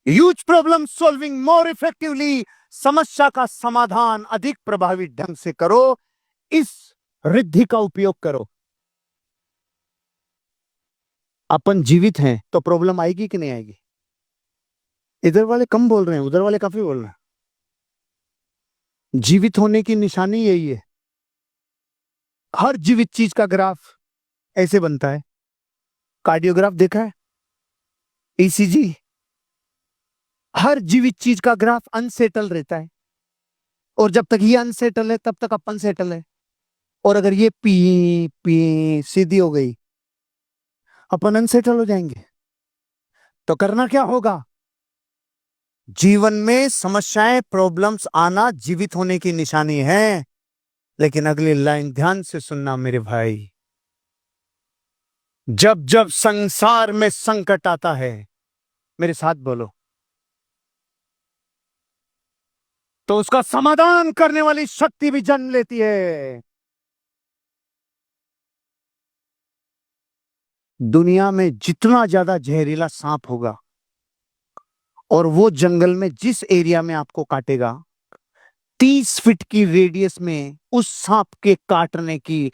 Huge problem solving more effectively, समस्या का समाधान अधिक प्रभावी ढंग से करो। इस रिद्धि का उपयोग करो। अपन जीवित हैं तो प्रॉब्लम आएगी कि नहीं आएगी? इधर वाले कम बोल रहे हैं, उधर वाले काफी बोल रहे हैं। जीवित होने की निशानी यही है। हर जीवित चीज का ग्राफ ऐसे बनता है। कार्डियोग्राफ देखा है? ईसीजी। हर जीवित चीज का ग्राफ अनसेटल रहता है, और जब तक ये अनसेटल है तब तक अपन सेटल है। और अगर ये पी पी सीधी हो गई, अपन अनसेटल हो जाएंगे। तो करना क्या होगा? जीवन में समस्याएं, प्रॉब्लम्स आना जीवित होने की निशानी है। लेकिन अगली लाइन ध्यान से सुनना मेरे भाई। जब जब संसार में संकट आता है, मेरे साथ बोलो, तो उसका समाधान करने वाली शक्ति भी जन्म लेती है। दुनिया में जितना ज्यादा जहरीला सांप होगा, और वो जंगल में जिस एरिया में आपको काटेगा, 30 फीट की रेडियस में उस सांप के काटने की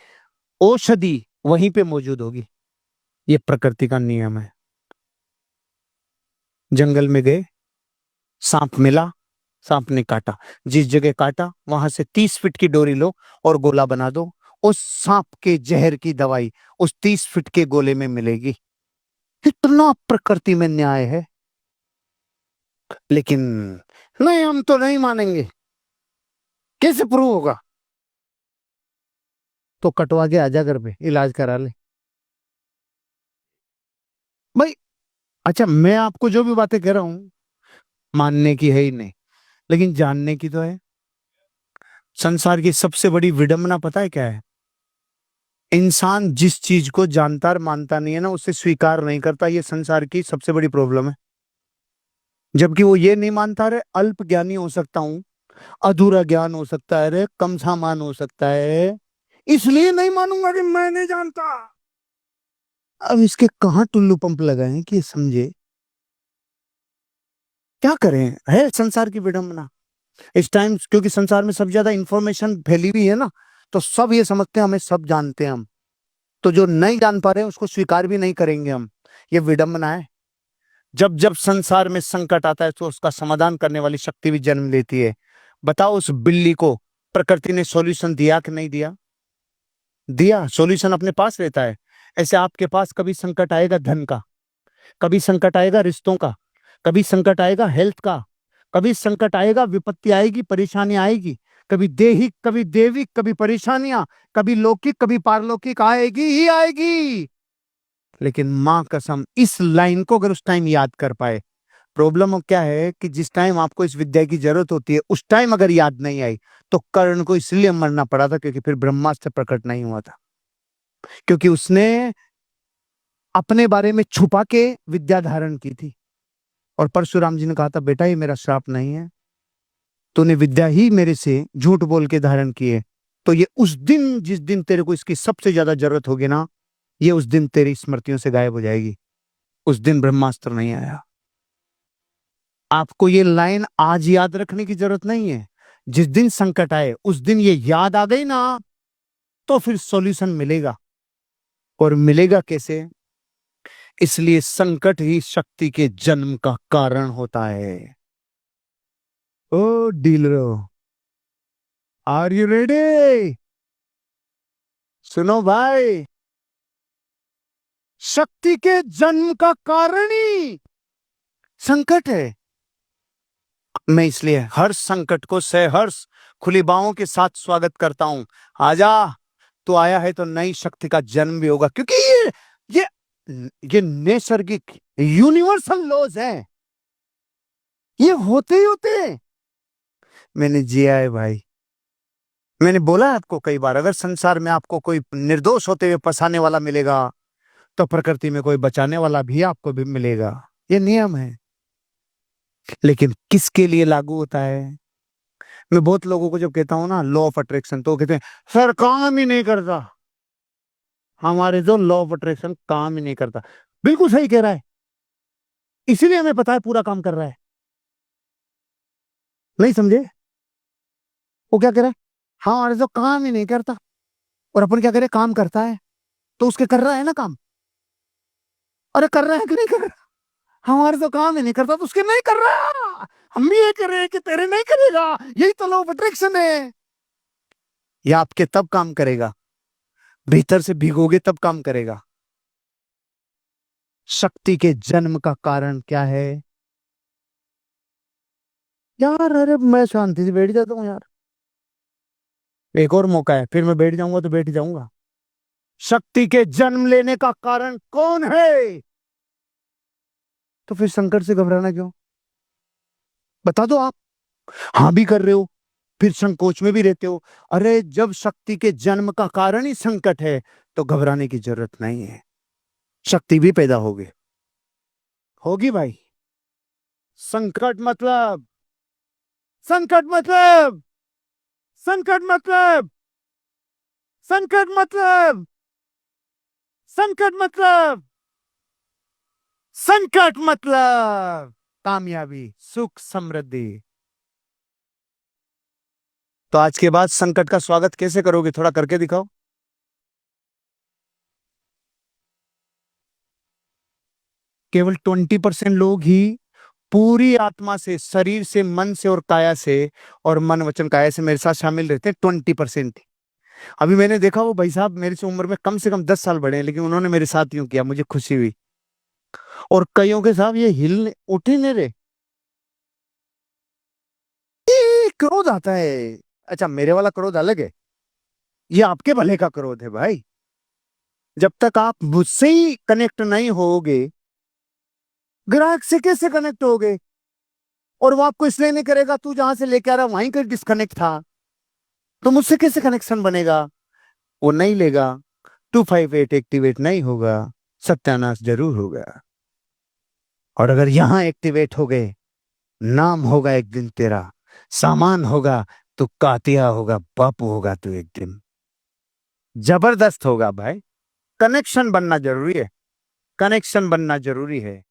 औषधि वहीं पे मौजूद होगी। ये प्रकृति का नियम है। जंगल में गए, सांप मिला, सांप ने काटा, जिस जगह काटा वहां से 30 फीट की डोरी लो और गोला बना दो। उस सांप के जहर की दवाई उस 30 फीट के गोले में मिलेगी। इतना प्रकृति में न्याय है। लेकिन नहीं, हम तो नहीं मानेंगे। कैसे प्रूव होगा? तो कटवा के आजा घर पे, इलाज करा ले भाई। अच्छा, मैं आपको जो भी बातें कह रहा हूं मानने की है ही नहीं, लेकिन जानने की तो है। संसार की सबसे बड़ी विडंबना पता है क्या है? इंसान जिस चीज को जानता और मानता नहीं है ना, उसे स्वीकार नहीं करता। ये संसार की सबसे बड़ी प्रॉब्लम है। जबकि वो ये नहीं मानता, रे अल्प ज्ञानी हो सकता हूं, अधूरा ज्ञान हो सकता है, रे कम सामान हो सकता है, इसलिए नहीं मानूंगा कि मैं नहीं जानता। अब इसके कहाँ टुल्लू पंप लगाए हैं कि ये समझे? क्या करें, है संसार की विडंबना इस टाइम। क्योंकि संसार में सबसे ज्यादा इंफॉर्मेशन फैली हुई है ना, तो सब ये समझते हैं हमें सब जानते हैं हम। तो जो नहीं जान पा रहे हैं उसको स्वीकार भी नहीं करेंगे हम। ये विडंबना है। जब जब संसार में संकट आता है तो उसका समाधान करने वाली शक्ति भी जन्म लेती है। बताओ, उस बिल्ली को प्रकृति ने सॉल्यूशन दिया कि नहीं दिया? दिया। सॉल्यूशन अपने पास रहता है। ऐसे आपके पास कभी संकट आएगा धन का, कभी संकट आएगा रिश्तों का, कभी संकट आएगा हेल्थ का, कभी संकट आएगा, विपत्ति आएगी, परेशानी आएगी। कभी देहिक, कभी देविक, कभी परेशानियां, कभी लौकिक, कभी पारलौकिक आएगी ही आएगी। लेकिन मां कसम, इस लाइन को अगर उस टाइम याद कर पाए। प्रॉब्लम क्या है कि जिस टाइम आपको इस विद्या की जरूरत होती है, उस टाइम अगर याद नहीं आई, तो कर्ण को इसलिए मरना पड़ा था क्योंकि फिर ब्रह्मास्त्र प्रकट नहीं हुआ था। क्योंकि उसने अपने बारे में छुपा के विद्या धारण की थी। और परशुराम जी ने कहा था, बेटा ये मेरा श्राप नहीं है, तूने विद्या ही मेरे से झूठ बोल के धारण की है। तो ये उस दिन, जिस दिन तेरे को इसकी सबसे ज्यादा जरूरत होगी ना, ये उस दिन तेरी स्मृतियों से गायब हो जाएगी। उस दिन ब्रह्मास्त्र नहीं आया। आपको ये लाइन आज याद रखने की जरूरत नहीं है। जिस दिन संकट आए उस दिन ये याद आ गई ना, तो फिर सॉल्यूशन मिलेगा। और मिलेगा कैसे? इसलिए संकट ही शक्ति के जन्म का कारण होता है। ओ डीलरो, आर यू रेडी? सुनो भाई, शक्ति के जन्म का कारण ही संकट है। मैं इसलिए हर संकट को सहर्ष खुली बाहों के साथ स्वागत करता हूं। आजा, तो आया है तो नई शक्ति का जन्म भी होगा। क्योंकि ये ये नैसर्गिक यूनिवर्सल लॉज हैं। ये होते ही होते हैं। मैंने जिया है भाई। मैंने बोला है आपको कई बार, अगर संसार में आपको कोई निर्दोष होते हुए फंसाने वाला मिलेगा, तो प्रकृति में कोई बचाने वाला भी आपको भी मिलेगा। ये नियम है। लेकिन किसके लिए लागू होता है? मैं बहुत लोगों को जब कहता हूं ना लॉ ऑफ अट्रैक्शन, तो वो कहते हैं सर काम ही नहीं करता। हमारे जो लॉ ऑफ अट्रैक्शन काम ही नहीं करता। बिल्कुल सही कह रहा है। इसीलिए हमें पता है पूरा काम कर रहा है। नहीं समझे? वो क्या कह रहा है? हाँ, हमारे तो काम ही नहीं करता। और अपन क्या करे? काम करता है, तो उसके कर रहा है ना काम। अरे कर रहा है कि नहीं कर रहा? हमारे तो काम ही नहीं करता, तो उसके नहीं कर रहा। हम भी ये कर रहे हैं कि तेरे नहीं करेगा। यही तो लॉ ऑफ अट्रैक्शन है। ये आपके तब काम करेगा, भीतर से भीगोगे तब काम करेगा। शक्ति के जन्म का कारण क्या है? यार अरे मैं शांति से बैठ जाता हूँ यार। एक और मौका है, फिर मैं बैठ जाऊंगा तो बैठ जाऊंगा। शक्ति के जन्म लेने का कारण कौन है? तो फिर संकट से घबराना क्यों? बता दो आप। हाँ भी कर रहे हो, फिर संकोच में भी रहते हो। अरे जब शक्ति के जन्म का कारण ही संकट है, तो घबराने की जरूरत नहीं है। शक्ति भी पैदा होगी, होगी भाई। संकट मतलब, संकट मतलब, संकट मतलब, संकट मतलब, संकट मतलब, संकट मतलब कामयाबी, सुख, समृद्धि। तो आज के बाद संकट का स्वागत कैसे करोगे? थोड़ा करके दिखाओ। केवल 20% लोग ही पूरी आत्मा से, शरीर से, मन से और काया से, और मन वचन काया से मेरे साथ शामिल रहते हैं। 20%। अभी मैंने देखा वो भाई साहब मेरे से उम्र में कम से कम 10 साल बड़े हैं, लेकिन उन्होंने मेरे साथ यूं किया, मुझे खुशी हुई। और कईयों के साहब ये हिल उठ ही नहीं रहे। क्रोध आता है। अच्छा, मेरे वाला क्रोध अलग है, ये आपके भले का क्रोध है भाई। जब तक आप मुझसे ही कनेक्ट नहीं होगे, ग्राहक से कैसे कनेक्ट होगे? और वो आपको इसलिए नहीं करेगा, तू जहां से लेके आ रहा वहीं का डिस्कनेक्ट था, तो मुझसे कैसे कनेक्शन बनेगा? वो नहीं लेगा, 258 एक्टिवेट नहीं होगा, सत्यानाश जरूर होगा। और अगर यहां एक्टिवेट हो गए, नाम होगा एक दिन तेरा, सामान होगा, तो कातिया होगा, बापू होगा तू एक दिन। जबरदस्त होगा भाई। कनेक्शन बनना जरूरी है, कनेक्शन बनना जरूरी है।